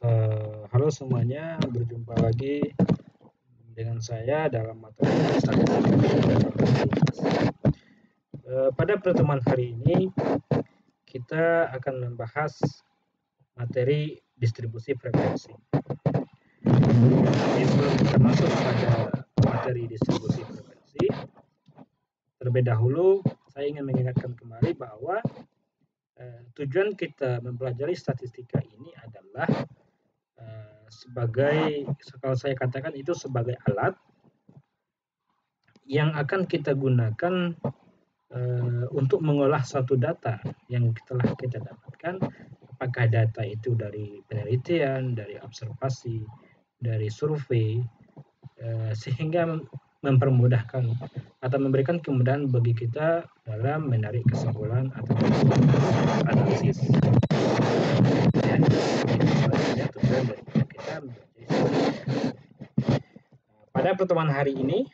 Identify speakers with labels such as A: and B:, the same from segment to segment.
A: Halo semuanya, berjumpa lagi dengan saya dalam materi statistika dan probabilitas. Pada pertemuan hari ini kita akan membahas materi distribusi frekuensi. Tapi sebelum kita masuk pada materi distribusi frekuensi, terlebih dahulu saya ingin mengingatkan kembali bahwa tujuan kita mempelajari statistika ini adalah sebagai, kalau saya katakan itu sebagai alat yang akan kita gunakan untuk mengolah suatu data yang telah kita dapatkan, apakah data itu dari penelitian, dari observasi, dari survei, sehingga mempermudahkan atau memberikan kemudahan bagi kita dalam menarik kesimpulan atau analisis. Ya, itu tujuan dari kita. Pada pertemuan hari ini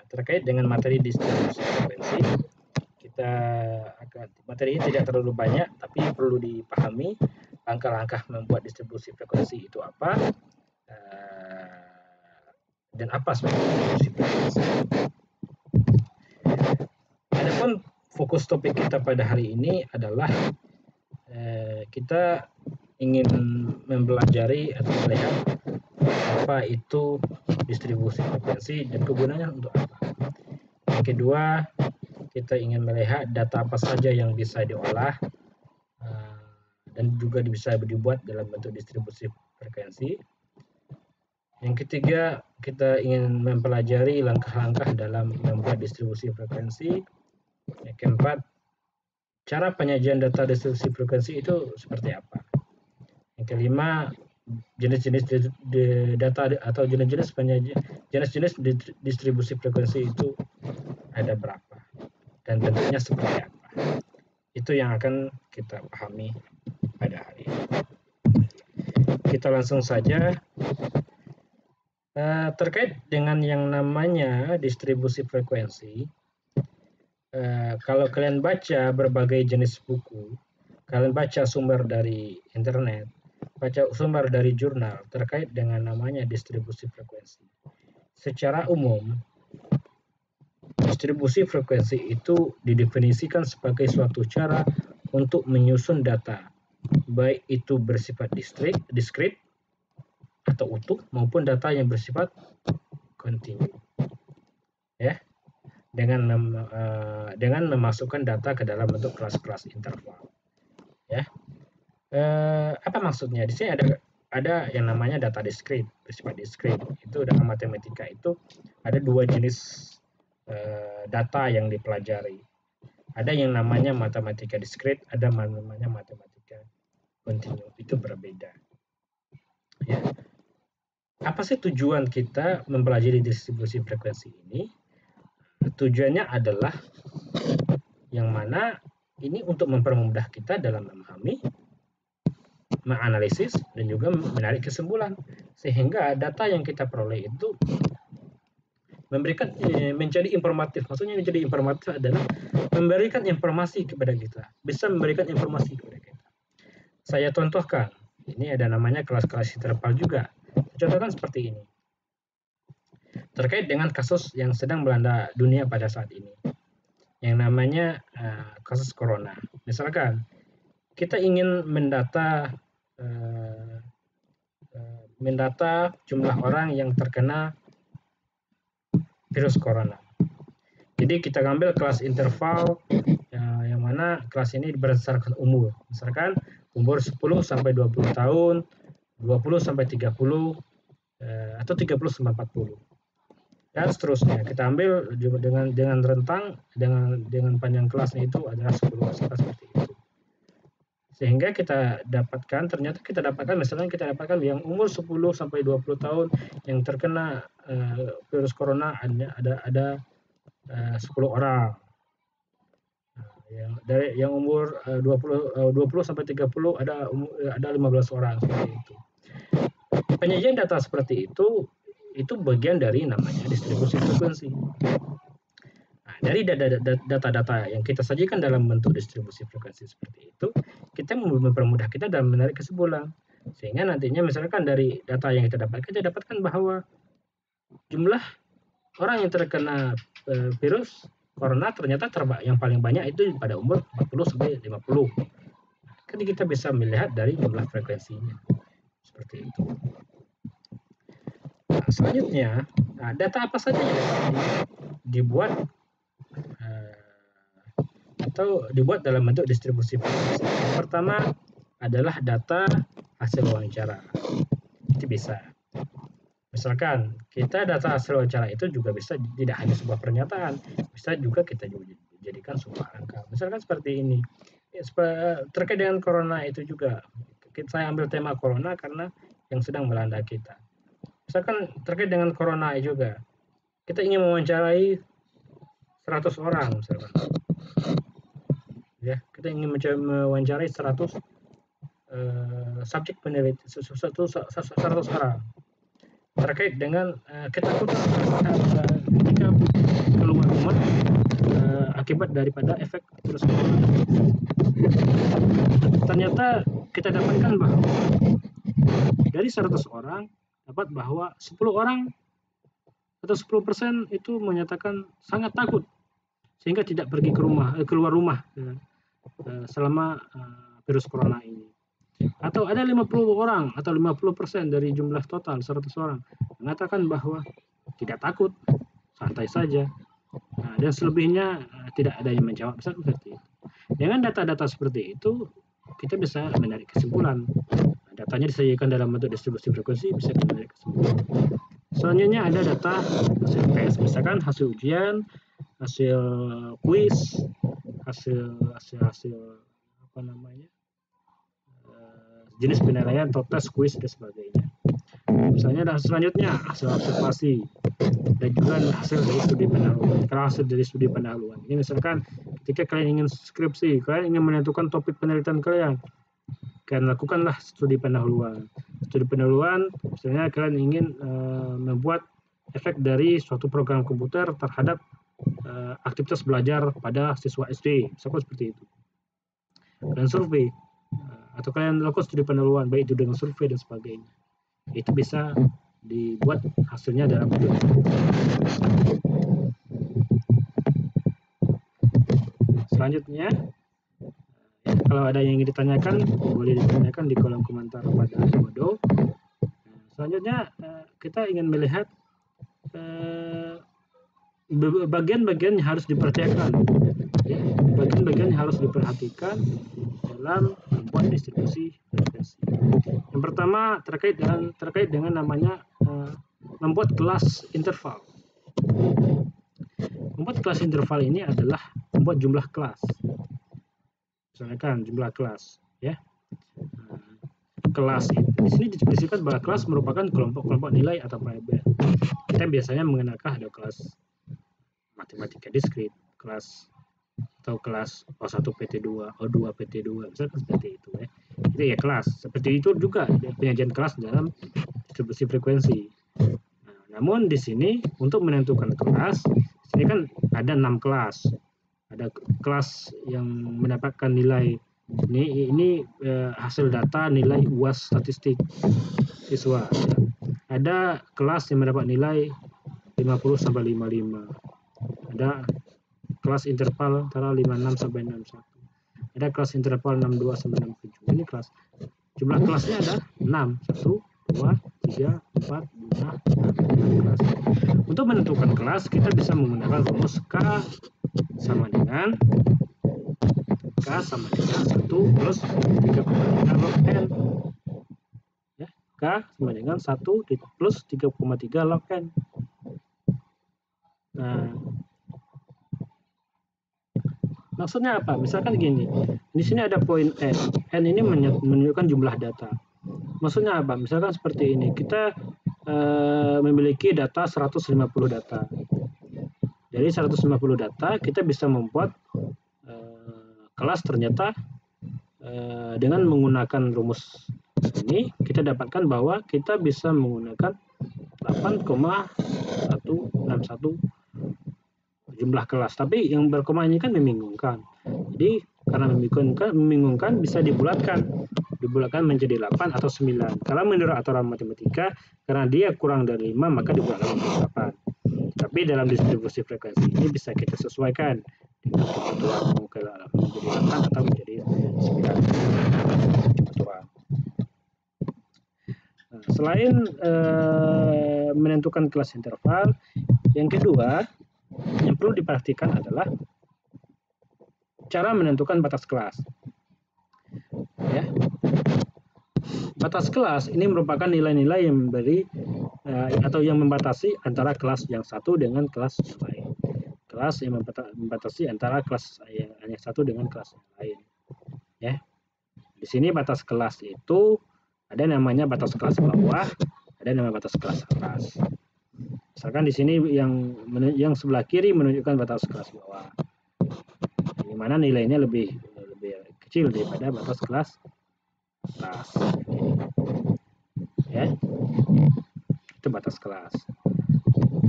A: terkait dengan materi distribusi frekuensi, kita materi ini tidak terlalu banyak, tapi perlu dipahami langkah-langkah membuat distribusi frekuensi itu apa, dan apa sebenarnya distribusi frekuensi. Adapun fokus topik kita pada hari ini adalah kita ingin mempelajari atau melihat apa itu distribusi frekuensi dan kegunaannya untuk apa. Yang kedua, kita ingin melihat data apa saja yang bisa diolah dan juga bisa dibuat dalam bentuk distribusi frekuensi. Yang ketiga, kita ingin mempelajari langkah-langkah dalam membuat distribusi frekuensi. Yang keempat, cara penyajian data distribusi frekuensi itu seperti apa. Yang kelima, jenis-jenis data atau jenis-jenis distribusi frekuensi itu ada berapa dan bentuknya seperti apa. Itu yang akan kita pahami pada hari ini. Kita langsung saja. Terkait dengan yang namanya distribusi frekuensi, kalau kalian baca berbagai jenis buku, kalian baca sumber dari internet, baca sumber dari jurnal terkait dengan namanya distribusi frekuensi. Secara umum, distribusi frekuensi itu didefinisikan sebagai suatu cara untuk menyusun data, baik itu bersifat diskrit atau utuh maupun data yang bersifat kontinu, ya, dengan memasukkan data ke dalam bentuk kelas-kelas interval, ya. Apa maksudnya? Di sini ada yang namanya data diskrit, bersifat diskrit. Itu dalam matematika itu ada dua jenis data yang dipelajari. Ada yang namanya matematika diskrit, ada namanya matematika kontinu. Itu berbeda, ya. Apa sih tujuan kita mempelajari distribusi frekuensi ini? Tujuannya adalah yang mana ini untuk mempermudah kita dalam memahami, menganalisis, dan juga menarik kesimpulan, sehingga data yang kita peroleh itu menjadi informatif. Maksudnya menjadi informatif adalah memberikan informasi kepada kita, bisa memberikan informasi kepada kita. Saya contohkan, ini ada namanya kelas-kelas interval juga. Contohkan seperti ini. Terkait dengan kasus yang sedang melanda dunia pada saat ini, yang namanya kasus corona. Misalkan kita ingin mendata jumlah orang yang terkena virus corona. Jadi kita ambil kelas interval yang mana kelas ini berdasarkan umur. Misalkan umur 10 sampai 20 tahun, 20 sampai 30, atau 30 sampai 40. Dan seterusnya. Kita ambil dengan rentang dengan panjang kelasnya itu adalah 10 seperti itu. Sehingga ternyata kita dapatkan yang umur 10 sampai 20 tahun yang terkena virus corona ada 10 orang. Yang umur 20 sampai 30 ada 15 orang seperti itu. Penyajian data seperti itu bagian dari namanya distribusi frekuensi. Nah, dari data-data yang kita sajikan dalam bentuk distribusi frekuensi seperti itu, kita mempermudah kita dalam menarik kesimpulan. Sehingga nantinya misalkan dari data yang kita dapatkan bahwa jumlah orang yang terkena virus corona ternyata yang paling banyak itu pada umur 40 sampai 50. Kan kita bisa melihat dari jumlah frekuensinya. Seperti itu. Nah, selanjutnya, data apa saja yang dibuat atau dibuat dalam bentuk distribusi frekuensi. Yang pertama adalah data hasil wawancara. Itu bisa. Misalkan kita data hasil wawancara itu juga bisa tidak hanya sebuah pernyataan, bisa juga kita jadikan sebuah angka. Misalkan seperti ini. Terkait dengan corona itu juga. Saya ambil tema corona karena yang sedang melanda kita. Misalkan terkait dengan corona juga. Kita ingin mewawancarai 100 orang misalkan. Ya, kita ingin mewawancarai 100 subjek peneliti, 100 orang terkait dengan ketakutan ketika keluar rumah akibat daripada efek virus corona. Ternyata kita dapatkan bahwa dari 100 orang dapat bahwa 10 orang atau 10% itu menyatakan sangat takut sehingga tidak pergi keluar rumah selama virus corona ini. Atau ada 50 orang atau 50% dari jumlah total 100 orang mengatakan bahwa tidak takut, santai saja. Nah, dan selebihnya tidak ada yang menjawab seperti itu. Dengan data-data seperti itu kita bisa menarik kesimpulan. Datanya disajikan dalam bentuk distribusi frekuensi, bisa menarik kesimpulan. Selanjutnya ada data hasil tes, misalkan hasil ujian, hasil kuis, hasil apa namanya, jenis penilaian atau tes kuis dan sebagainya. Misalnya dan selanjutnya hasil observasi dan juga hasil dari studi pendahuluan. Kalau hasil dari studi pendahuluan ini misalkan ketika kalian ingin skripsi, kalian ingin menentukan topik penelitian kalian lakukanlah studi pendahuluan. Studi pendahuluan misalnya kalian ingin membuat efek dari suatu program komputer terhadap aktivitas belajar pada siswa SD, misalkan seperti itu. Dan survei atau kalian lakukan studi pendahuluan baik itu dengan survei dan sebagainya, itu bisa dibuat hasilnya dalam bentuk. Selanjutnya, kalau ada yang ingin ditanyakan boleh ditanyakan di kolom komentar pada Modo. Selanjutnya kita ingin melihat bagian-bagian yang harus diperhatikan, ya, bagian-bagian yang harus diperhatikan dalam membuat distribusi frekuensi. Yang pertama terkait dengan namanya membuat kelas interval. Membuat kelas interval ini adalah membuat jumlah kelas. Misalnya kan jumlah kelas, ya. Kelas di sini didefinisikan bahwa kelas merupakan kelompok-kelompok nilai atau variabel. Kita biasanya mengenalkan ada kelas matematika diskrit, kelas atau kelas O1 PT2, O2 PT2, misalkan seperti itu, ya. Itu ya kelas. Seperti itu juga penyajian kelas dalam distribusi frekuensi. Nah, namun di sini untuk menentukan kelas, di sini kan ada 6 kelas. Ada kelas yang mendapatkan nilai ini hasil data nilai UAS statistik siswa. Ada kelas yang mendapat nilai 50 sampai 55. Ada kelas interval antara 56 sampai 61. Ada kelas interval 62 sampai 67. Ini kelas. Jumlah kelasnya ada 6. 1, 2, 3, 4, 5, 6 kelas. Untuk menentukan kelas kita bisa menggunakan rumus K sama dengan 1 plus 3,3 log N. Ya, K sama dengan 1 plus 3,3 log N. Nah, maksudnya apa? Misalkan gini, di sini ada poin N. N ini menunjukkan jumlah data. Maksudnya apa? Misalkan seperti ini, kita memiliki data 150 data. Dari 150 data, kita bisa membuat kelas ternyata dengan menggunakan rumus ini, kita dapatkan bahwa kita bisa menggunakan 8,161 jumlah kelas. Tapi yang berkoma ini kan membingungkan. Jadi karena membingungkan bisa dibulatkan dibulatkan menjadi 8 atau 9. Kalau menurut aturan matematika, karena dia kurang dari 5, maka dibulatkan menjadi 8. Tapi dalam distribusi frekuensi ini bisa kita sesuaikan dengan kebutuhan mau menjadi 8 atau menjadi 9 kebutuhan. Nah, selain menentukan kelas interval, yang kedua yang perlu diperhatikan adalah cara menentukan batas kelas. Ya. Batas kelas ini merupakan nilai-nilai yang memberi atau yang membatasi antara kelas yang satu dengan kelas yang lain. Kelas yang membatasi antara kelas yang satu dengan kelas yang lain. Ya. Di sini batas kelas itu ada namanya batas kelas bawah, ada namanya batas kelas atas. Misalkan di sini yang sebelah kiri menunjukkan batas kelas bawah, di mana nilainya lebih kecil daripada batas kelas atas. Ya, itu batas kelas.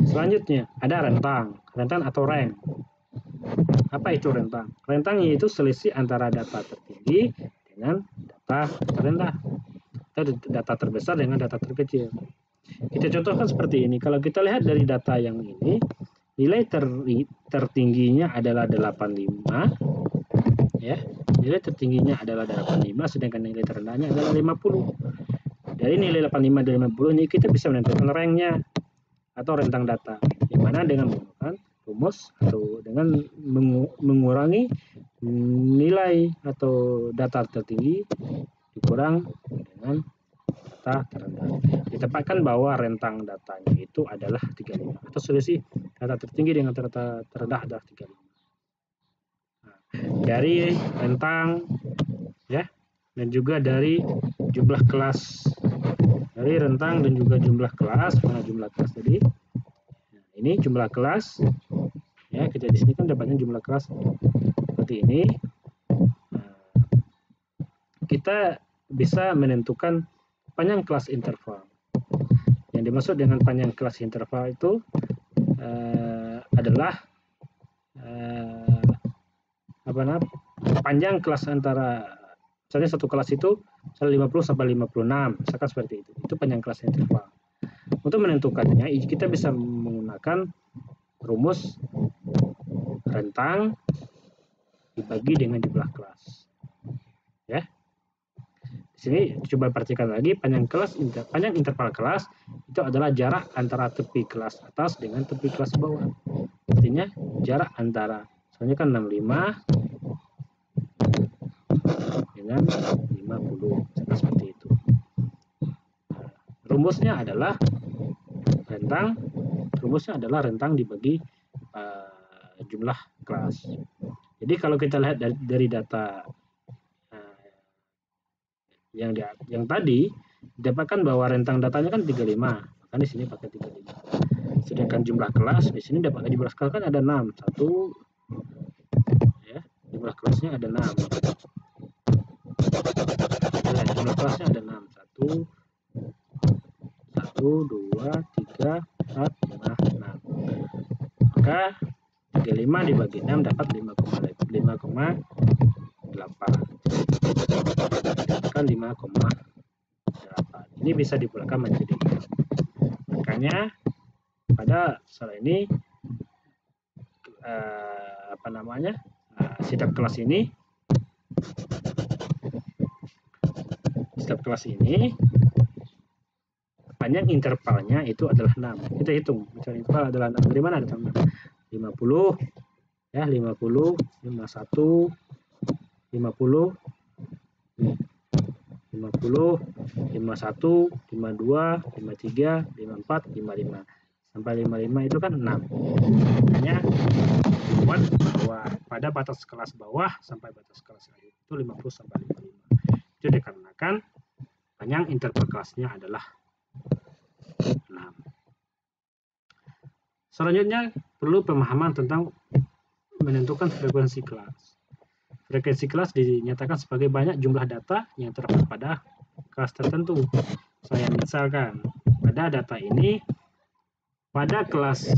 A: Selanjutnya ada rentang atau rank. Apa itu rentang? Rentang yaitu selisih antara data tertinggi dengan data terendah, atau data terbesar dengan data terkecil. Kita contohkan seperti ini. Kalau kita lihat dari data yang ini, nilai tertingginya adalah 85, ya. Nilai tertingginya adalah 85, sedangkan nilai terendahnya adalah 50. Dari nilai 85 dan 50 ini kita bisa menentukan ranknya atau rentang data, yang mana dengan menggunakan rumus atau dengan mengurangi nilai atau data tertinggi dikurang dengan data terendah. Ditempatkan bahwa rentang datanya itu adalah 35 atau selisih data tertinggi dengan data terendah adalah 35. Nah, dari rentang ya, dan juga dari jumlah kelas, dari rentang dan juga jumlah kelas, mana jumlah kelas tadi? Nah, ini jumlah kelas ya, kita di sini kan dapatnya jumlah kelas seperti ini. Nah, kita bisa menentukan panjang kelas interval. Yang dimaksud dengan panjang kelas interval itu adalah panjang kelas antara, misalnya satu kelas itu 50 sampai 56, misalkan seperti itu. Itu panjang kelas interval. Untuk menentukannya, kita bisa menggunakan rumus rentang dibagi dengan jumlah kelas. Ya. Di sini coba perhatikan lagi, panjang interval kelas itu adalah jarak antara tepi kelas atas dengan tepi kelas bawah. Artinya jarak antara, misalnya kan 65 dengan 50, seperti itu. Rumusnya adalah rentang dibagi jumlah kelas. Jadi kalau kita lihat dari data yang tadi, didapatkan bahwa rentang datanya kan 35, maka di sini pakai 35. Sedangkan jumlah kelas di sini dapat jumlah kelas kan ada 6, ya, jumlah kelasnya ada 6. Ya, jumlah kelasnya ada 6, 1, 2, 3, 4, 5, 6. Maka 35 dibagi 6 dapat 5,8. Kan 5,8. Ini bisa dibulatkan menjadi 6. Makanya pada soal ini setiap kelas ini panjang intervalnya itu adalah 6. Kita hitung, misalnya interval adalah 6. Dari mana ada 6? 50 ya, 50, 51, 50, 51, 52, 53, 54, 55. Sampai 55 itu kan 6. Makanya dibuat bahwa pada batas kelas bawah sampai batas kelas akhir itu 50 sampai 55. Itu dikarenakan panjang interval kelasnya adalah 6. Selanjutnya perlu pemahaman tentang menentukan frekuensi kelas. Frekuensi kelas dinyatakan sebagai banyak jumlah data yang terdapat pada kelas tertentu. Saya misalkan pada data ini pada kelas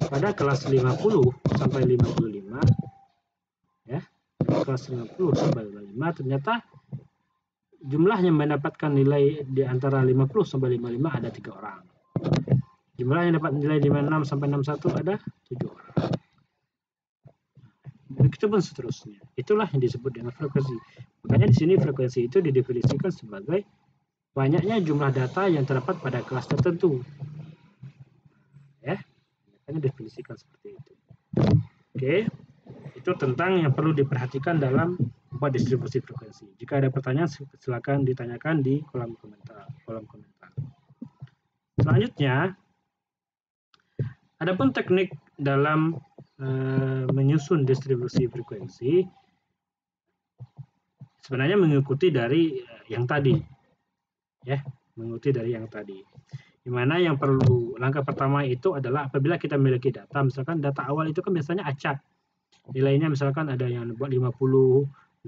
A: 50 sampai 55 ya. kelas 50 sampai 55, ternyata jumlah yang mendapatkan nilai di antara 50 sampai 55 ada 3 orang. Jumlah yang dapat nilai 56 sampai 61 ada 7 orang. Begitu pun seterusnya. Itulah yang disebut dengan frekuensi. Makanya di sini frekuensi itu didefinisikan sebagai banyaknya jumlah data yang terdapat pada kelas tertentu. Ya, makanya definisikan seperti itu. Oke, itu tentang yang perlu diperhatikan dalam membuat distribusi frekuensi. Jika ada pertanyaan, silakan ditanyakan di kolom komentar. Selanjutnya, adapun teknik dalam menyusun distribusi frekuensi sebenarnya mengikuti dari yang tadi, ya, mengikuti dari yang tadi. Dimana yang perlu langkah pertama itu adalah apabila kita memiliki data, misalkan data awal itu kan biasanya acak, nilainya misalkan ada yang buat 50, 60,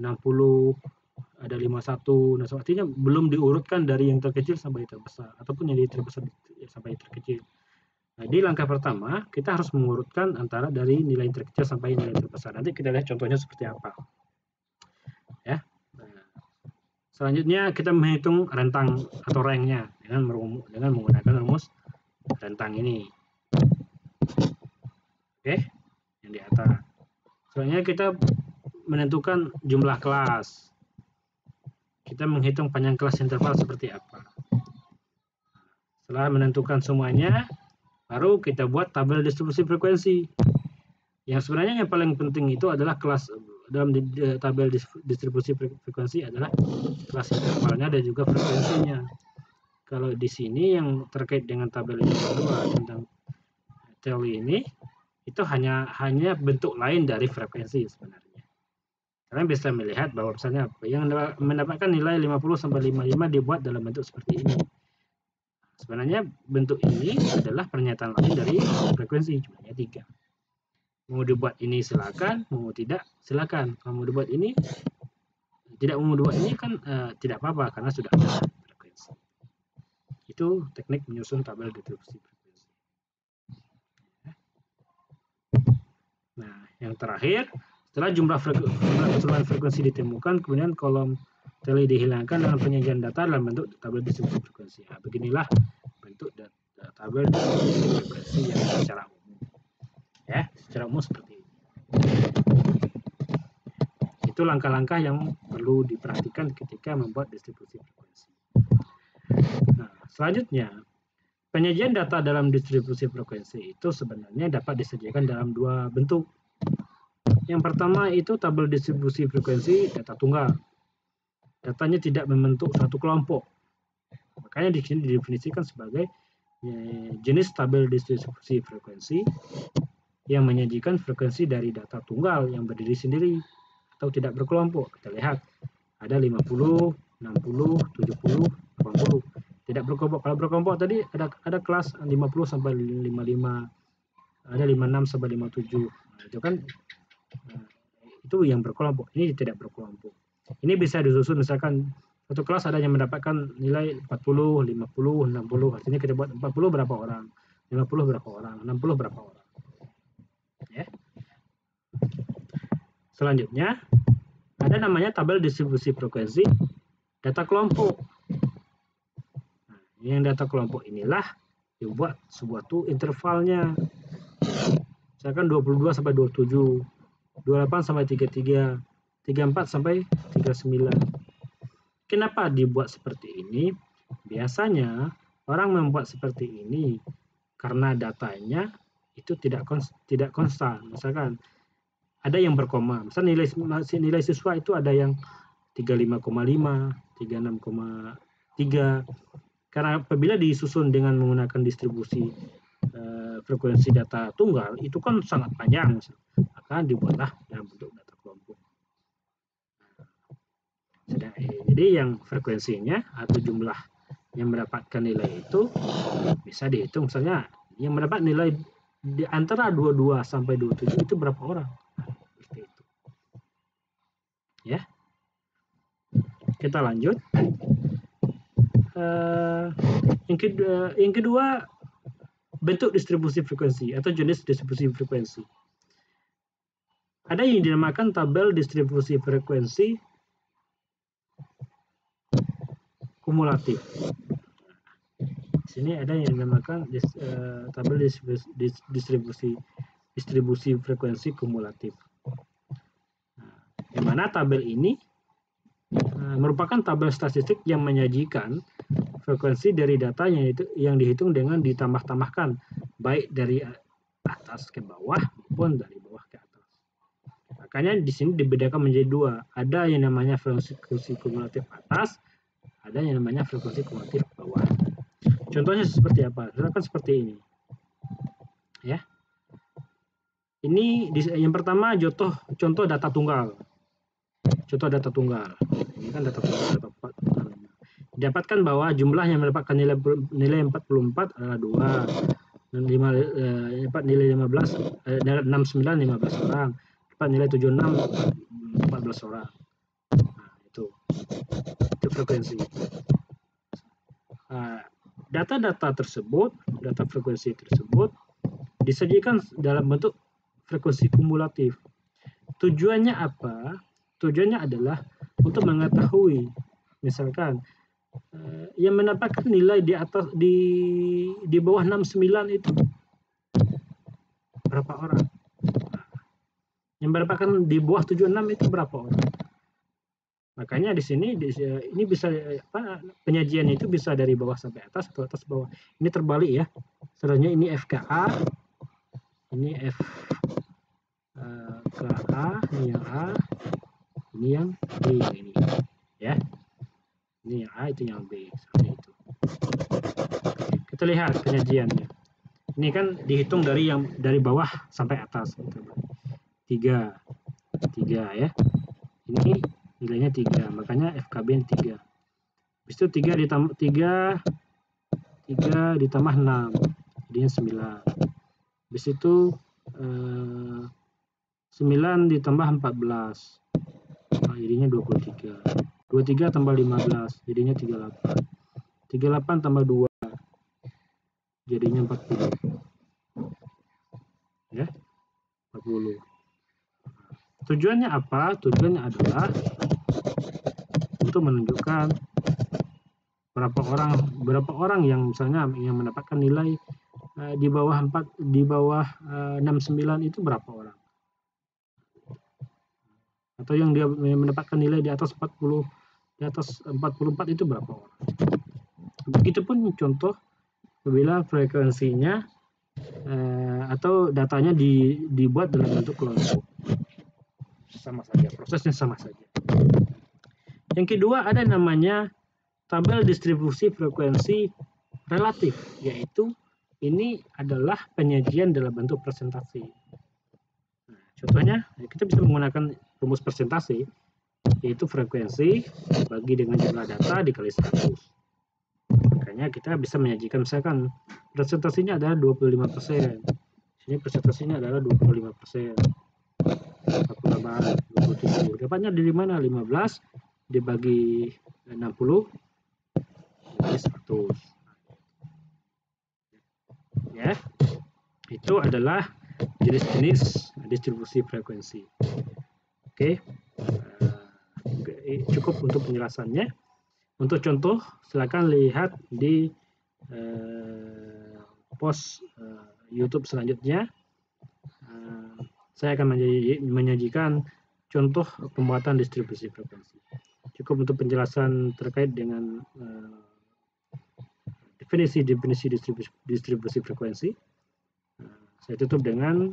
A: ada 51, nah artinya belum diurutkan dari yang terkecil sampai terbesar, ataupun yang terbesar sampai terkecil. Nah, di langkah pertama, kita harus mengurutkan antara dari nilai terkecil sampai nilai terbesar. Nanti kita lihat contohnya seperti apa. Ya. Nah, selanjutnya kita menghitung rentang atau ranknya dengan menggunakan rumus rentang ini. Oke, yang di atas. Selanjutnya kita menentukan jumlah kelas. Kita menghitung panjang kelas interval seperti apa. Setelah menentukan semuanya, baru kita buat tabel distribusi frekuensi. Yang sebenarnya yang paling penting itu adalah kelas dalam tabel distribusi frekuensi adalah kelas intervalnya dan juga frekuensinya. Kalau di sini yang terkait dengan tabel yang kedua tentang teori ini, itu hanya bentuk lain dari frekuensi sebenarnya. Kalian bisa melihat bahwa misalnya yang mendapatkan nilai 50 sampai 55 dibuat dalam bentuk seperti ini. Sebenarnya bentuk ini adalah pernyataan lain dari frekuensi, jumlahnya 3. Mau dibuat ini silakan, mau tidak silakan. Kalau mau dibuat ini, tidak mau dibuat ini kan tidak apa-apa karena sudah ada frekuensi. Itu teknik menyusun tabel distribusi frekuensi. Nah, yang terakhir, setelah jumlah keseluruhan frekuensi ditemukan, kemudian kolom teli dihilangkan dengan penyajian data dalam bentuk tabel distribusi frekuensi. Nah, beginilah bentuk tabel distribusi frekuensi yang secara umum. Ya, secara umum seperti ini. Itu langkah-langkah yang perlu diperhatikan ketika membuat distribusi frekuensi. Nah, selanjutnya, penyajian data dalam distribusi frekuensi itu sebenarnya dapat disediakan dalam dua bentuk. Yang pertama itu tabel distribusi frekuensi data tunggal. Datanya tidak membentuk satu kelompok. Makanya di sini didefinisikan sebagai jenis tabel distribusi frekuensi yang menyajikan frekuensi dari data tunggal yang berdiri sendiri atau tidak berkelompok. Kita lihat ada 50, 60, 70, 80. Tidak berkelompok. Kalau berkelompok tadi ada kelas 50 sampai 55, ada 56 sampai 57. Nah, itu kan itu yang berkelompok. Ini tidak berkelompok. Ini bisa disusun misalkan satu kelas ada yang mendapatkan nilai 40, 50, 60. Artinya kita buat 40 berapa orang, 50 berapa orang, 60 berapa orang. Ya. Selanjutnya ada namanya tabel distribusi frekuensi data kelompok. Nah, yang data kelompok inilah dibuat sebuah intervalnya. Misalkan 22 sampai 27, 28 sampai 33, 34 sampai 39. Kenapa dibuat seperti ini? Biasanya orang membuat seperti ini karena datanya itu tidak konstan. Misalkan ada yang berkoma. Misalnya nilai siswa itu ada yang 35,5, 36,3. Karena apabila disusun dengan menggunakan distribusi frekuensi data tunggal itu kan sangat panjang, maka dibuatlah dalam bentuk data kelompok. Jadi yang frekuensinya atau jumlah yang mendapatkan nilai itu bisa dihitung, misalnya yang mendapat nilai di antara 22 sampai 27 itu berapa orang. Seperti itu. Ya. Kita lanjut. Yang kedua bentuk distribusi frekuensi atau jenis distribusi frekuensi.
B: ada yang dinamakan tabel distribusi frekuensi kumulatif. Di sini ada yang dinamakan tabel distribusi frekuensi kumulatif. Di mana tabel ini merupakan tabel statistik yang menyajikan frekuensi dari data yang dihitung dengan ditambah-tambahkan, baik dari atas ke bawah maupun dari bawah ke atas. Makanya di sini dibedakan menjadi dua. Ada yang namanya frekuensi kumulatif atas, ada yang namanya frekuensi kumulatif bawah. Contohnya seperti apa? Misalkan seperti ini. Ya. Ini yang pertama contoh data tunggal. Contoh data tunggal. Ini kan data tunggal, data 4. Didapatkan bahwa jumlah yang mendapatkan nilai 44 adalah 2. Dan nilai 15 69 15 orang. Dapat nilai 76 14 orang. Nah, itu frekuensi. Data-data tersebut, data frekuensi tersebut disajikan dalam bentuk frekuensi kumulatif. Tujuannya apa? Tujuannya adalah untuk mengetahui, misalkan yang mendapatkan nilai di atas di bawah 69 itu berapa orang? Yang mendapatkan di bawah 76 itu berapa orang? Makanya di sini ini bisa penyajian itu bisa dari bawah sampai atas atau atas bawah. Ini terbalik ya. Sebenarnya ini FKA, ini FKA, ini yang A, ini yang B, ini ya. Ini yang A, itu yang B, seperti itu. Kita lihat penyajiannya. Ini kan dihitung dari bawah sampai atas. 3 ya. Ini nilainya 3, makanya FKB 3. Habis itu 3 ditambah 6, jadinya 9. Habis itu 9 ditambah 14, jadinya 23. 23 tambah 15, jadinya 38. 38 tambah 2, jadinya 40. Ya, 40. Tujuannya apa? Tujuannya adalah untuk menunjukkan berapa orang yang misalnya yang mendapatkan nilai di bawah 69 itu berapa orang, atau yang dia mendapatkan nilai di atas 40, di atas 44 itu berapa orang. Begitupun contoh apabila frekuensinya atau datanya dibuat dalam bentuk kelompok, sama saja, prosesnya sama saja. Yang kedua ada namanya tabel distribusi frekuensi relatif, yaitu ini adalah penyajian dalam bentuk presentasi. Nah, contohnya kita bisa menggunakan rumus presentasi, yaitu frekuensi bagi dengan jumlah data dikali 100. Makanya kita bisa menyajikan, misalkan presentasinya adalah 25%. Sini presentasinya adalah 25%. 27. Dapatnya dari mana? 15 dibagi 60 dibagi 100. Ya. Itu adalah jenis-jenis distribusi frekuensi. Oke. Cukup untuk penjelasannya. Untuk contoh silakan lihat di post YouTube selanjutnya. Saya akan menyajikan contoh pembuatan distribusi frekuensi. Cukup untuk penjelasan terkait dengan definisi distribusi frekuensi. Saya tutup dengan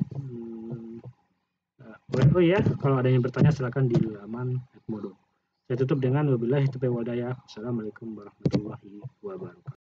B: oh ya, kalau ada yang bertanya silakan di laman Edmodo. Saya tutup dengan wabillahi taufiq wal hidayah. Assalamualaikum warahmatullahi wabarakatuh.